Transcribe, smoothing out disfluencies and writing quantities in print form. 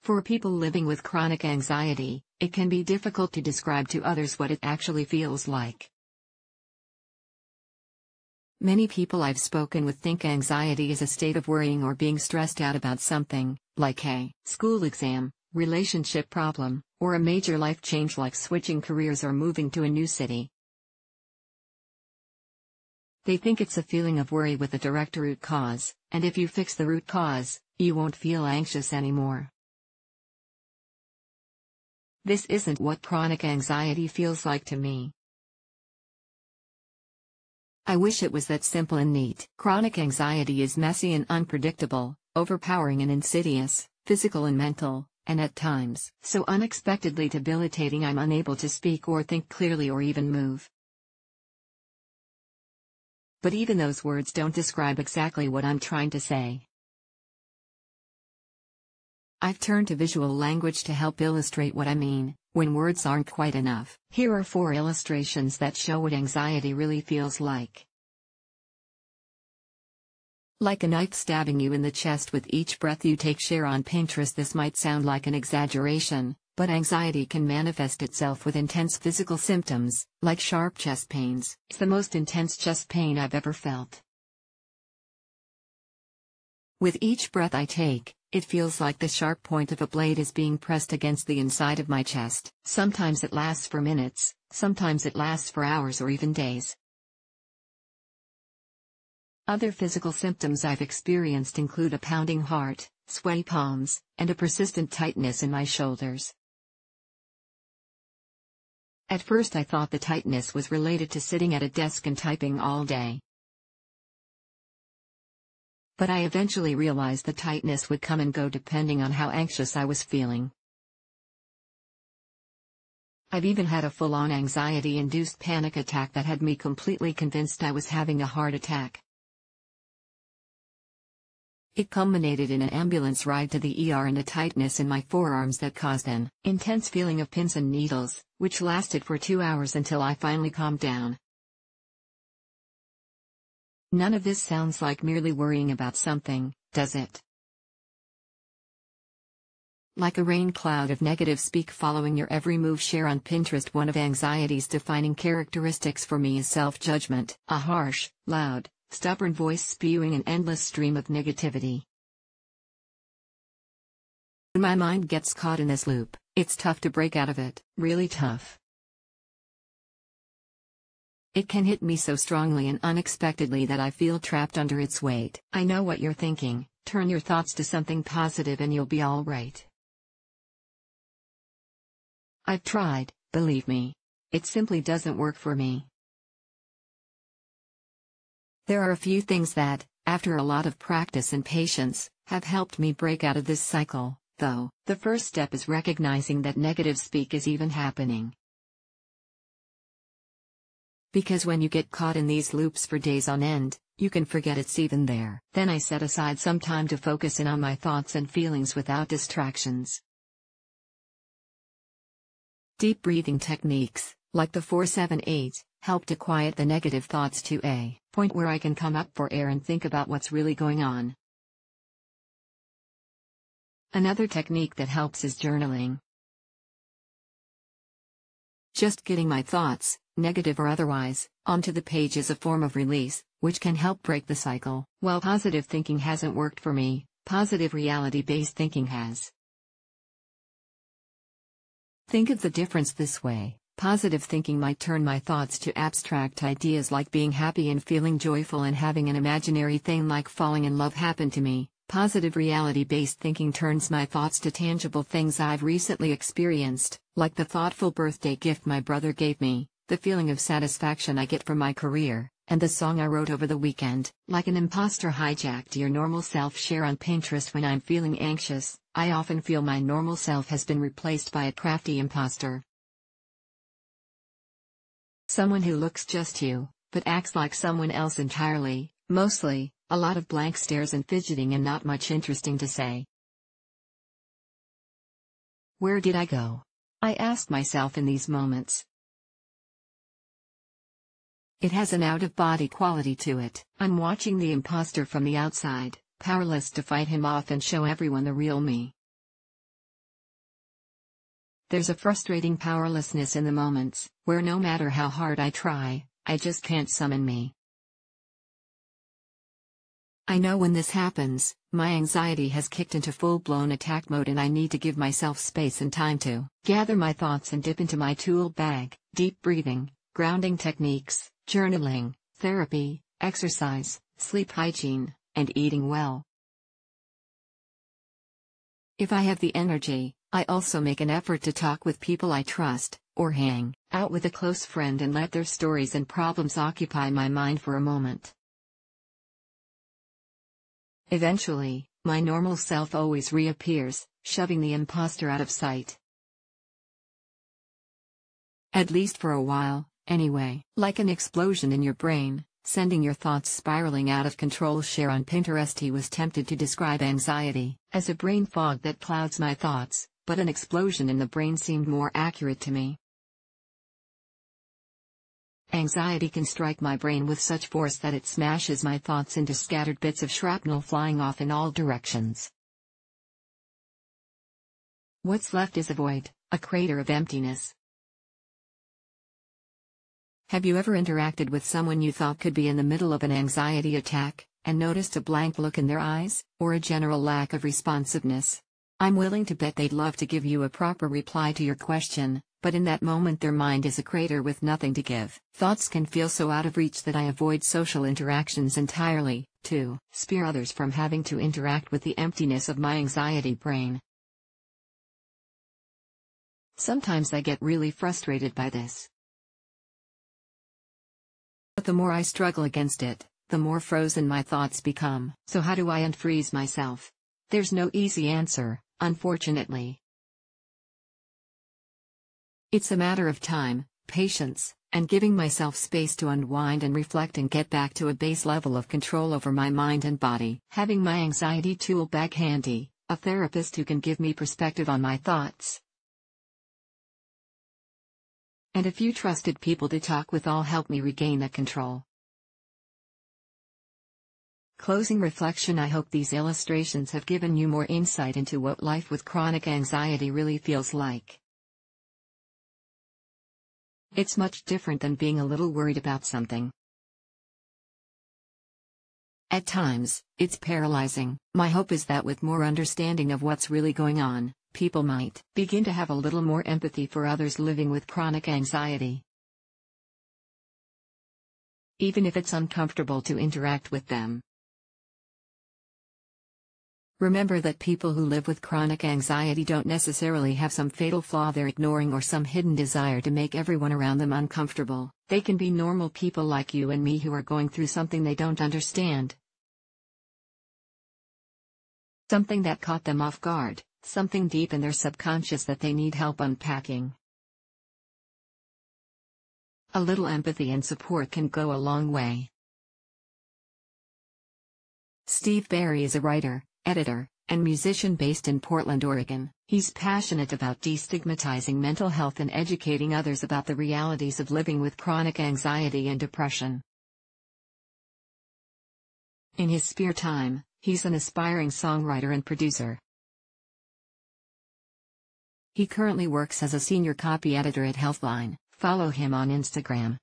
For people living with chronic anxiety, it can be difficult to describe to others what it actually feels like. Many people I've spoken with think anxiety is a state of worrying or being stressed out about something, like a school exam, relationship problem, or a major life change like switching careers or moving to a new city. They think it's a feeling of worry with a direct root cause, and if you fix the root cause, you won't feel anxious anymore. This isn't what chronic anxiety feels like to me. I wish it was that simple and neat. Chronic anxiety is messy and unpredictable, overpowering and insidious, physical and mental, and at times, so unexpectedly debilitating I'm unable to speak or think clearly or even move. But even those words don't describe exactly what I'm trying to say. I've turned to visual language to help illustrate what I mean, when words aren't quite enough. Here are 4 illustrations that show what anxiety really feels like. Like a knife stabbing you in the chest with each breath you take. Share on Pinterest. This might sound like an exaggeration, but anxiety can manifest itself with intense physical symptoms, like sharp chest pains. It's the most intense chest pain I've ever felt. With each breath I take, it feels like the sharp point of a blade is being pressed against the inside of my chest. Sometimes it lasts for minutes, sometimes it lasts for hours or even days. Other physical symptoms I've experienced include a pounding heart, sweaty palms, and a persistent tightness in my shoulders. At first I thought the tightness was related to sitting at a desk and typing all day. But I eventually realized the tightness would come and go depending on how anxious I was feeling. I've even had a full-on anxiety-induced panic attack that had me completely convinced I was having a heart attack. It culminated in an ambulance ride to the ER and a tightness in my forearms that caused an intense feeling of pins and needles, which lasted for 2 hours until I finally calmed down. None of this sounds like merely worrying about something, does it? Like a rain cloud of negative speak following your every move. Share on Pinterest. One of anxiety's defining characteristics for me is self-judgment, a harsh, loud, stubborn voice spewing an endless stream of negativity. When my mind gets caught in this loop, it's tough to break out of it, really tough. It can hit me so strongly and unexpectedly that I feel trapped under its weight. I know what you're thinking. Turn your thoughts to something positive and you'll be all right. I've tried, believe me. It simply doesn't work for me. There are a few things that, after a lot of practice and patience, have helped me break out of this cycle, though. The first step is recognizing that negative speak is even happening. Because when you get caught in these loops for days on end, you can forget it's even there. Then I set aside some time to focus in on my thoughts and feelings without distractions. Deep breathing techniques, like the 4-7-8, help to quiet the negative thoughts to a point where I can come up for air and think about what's really going on. Another technique that helps is journaling. Just getting my thoughts, negative or otherwise, onto the page is a form of release, which can help break the cycle. While positive thinking hasn't worked for me, positive reality-based thinking has. Think of the difference this way. Positive thinking might turn my thoughts to abstract ideas like being happy and feeling joyful and having an imaginary thing like falling in love happen to me. Positive reality-based thinking turns my thoughts to tangible things I've recently experienced, like the thoughtful birthday gift my brother gave me, the feeling of satisfaction I get from my career, and the song I wrote over the weekend. Like an imposter hijacked your normal self. Share on Pinterest. When I'm feeling anxious, I often feel my normal self has been replaced by a crafty imposter. Someone who looks just you, but acts like someone else entirely, mostly, a lot of blank stares and fidgeting and not much interesting to say. Where did I go? I ask myself in these moments. It has an out-of-body quality to it. I'm watching the imposter from the outside, powerless to fight him off and show everyone the real me. There's a frustrating powerlessness in the moments where no matter how hard I try, I just can't summon me. I know when this happens, my anxiety has kicked into full-blown attack mode and I need to give myself space and time to gather my thoughts and dip into my tool bag: deep breathing, grounding techniques, journaling, therapy, exercise, sleep hygiene, and eating well. If I have the energy, I also make an effort to talk with people I trust, or hang out with a close friend and let their stories and problems occupy my mind for a moment. Eventually, my normal self always reappears, shoving the imposter out of sight. At least for a while, anyway. Like an explosion in your brain, sending your thoughts spiraling out of control. Share on Pinterest. He was tempted to describe anxiety as a brain fog that clouds my thoughts, but an explosion in the brain seemed more accurate to me. Anxiety can strike my brain with such force that it smashes my thoughts into scattered bits of shrapnel flying off in all directions. What's left is a void, a crater of emptiness. Have you ever interacted with someone you thought could be in the middle of an anxiety attack, and noticed a blank look in their eyes, or a general lack of responsiveness? I'm willing to bet they'd love to give you a proper reply to your question, but in that moment their mind is a crater with nothing to give. Thoughts can feel so out of reach that I avoid social interactions entirely, to spare others from having to interact with the emptiness of my anxiety brain. Sometimes I get really frustrated by this. But the more I struggle against it, the more frozen my thoughts become. So how do I unfreeze myself? There's no easy answer, unfortunately. It's a matter of time, patience, and giving myself space to unwind and reflect and get back to a base level of control over my mind and body. Having my anxiety tool bag handy, a therapist who can give me perspective on my thoughts, and a few trusted people to talk with all help me regain that control. Closing reflection. I hope these illustrations have given you more insight into what life with chronic anxiety really feels like. It's much different than being a little worried about something. At times, it's paralyzing. My hope is that with more understanding of what's really going on, people might begin to have a little more empathy for others living with chronic anxiety. Even if it's uncomfortable to interact with them. Remember that people who live with chronic anxiety don't necessarily have some fatal flaw they're ignoring or some hidden desire to make everyone around them uncomfortable. They can be normal people like you and me who are going through something they don't understand. Something that caught them off guard, something deep in their subconscious that they need help unpacking. A little empathy and support can go a long way. Steve Barry is a writer, editor, and musician based in Portland, Oregon. He's passionate about destigmatizing mental health and educating others about the realities of living with chronic anxiety and depression. In his spare time, he's an aspiring songwriter and producer. He currently works as a senior copy editor at Healthline. Follow him on Instagram.